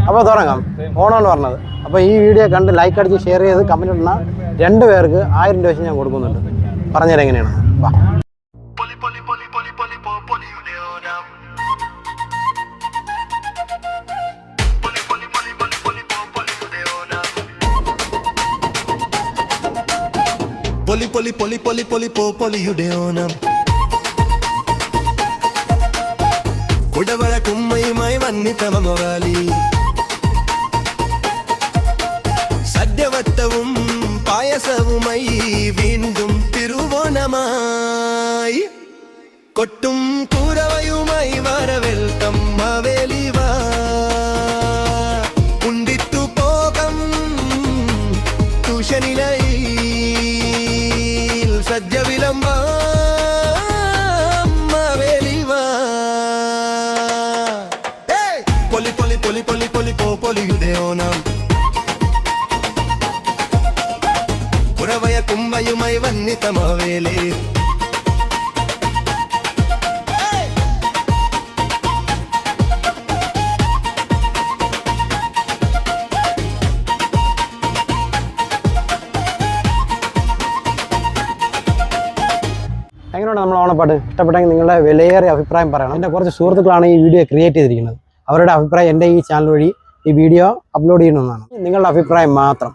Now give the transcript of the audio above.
അപ്പോൾ തുടങ്ങാം. ഓണമെന്ന് പറഞ്ഞത്. അപ്പോൾ ഈ വീഡിയോ കണ്ട് ലൈക്ക് അടിച്ച് ഷെയർ ചെയ്ത് കമൻറ്റ് ഇടുന്ന 2 പേർക്ക് 1000 രൂപ വെച്ച് ഞാൻ കൊടുക്കുന്നുണ്ട്. പറഞ്ഞുതരാം എങ്ങനെയാണ്. വാ. Poli poli poli poli poli poli yudeonam Kudavara kummayumai vannithamavali Sadyavattavum payasavumai veendum tiruvonamai Kottum kooravayumai vara welcome haveli va Undittu pogam tushanilai സദ്യ വിളമ്പ വെളിവാ പൊലി പൊലി പൊലി പൊലി പൊലി പൊലിയുടെയോണം പുറവയ കുംഭയുമായി വന്നിതമാവേലേ എങ്ങനെയാണ് നമ്മൾ ഓണപ്പാട്ട്? ഇഷ്ടപ്പെട്ടെങ്കിൽ നിങ്ങളുടെ വിലയേറിയ അഭിപ്രായം പറയണം. എൻ്റെ കുറച്ച് സുഹൃത്തുക്കളാണ് ഈ വീഡിയോ ക്രിയേറ്റ് ചെയ്തിരിക്കുന്നത്. അവരുടെ അഭിപ്രായം എൻ്റെ ഈ ചാനൽ വഴി ഈ വീഡിയോ അപ്ലോഡ് ചെയ്യണമെന്നാണ്. നിങ്ങളുടെ അഭിപ്രായം മാത്രം.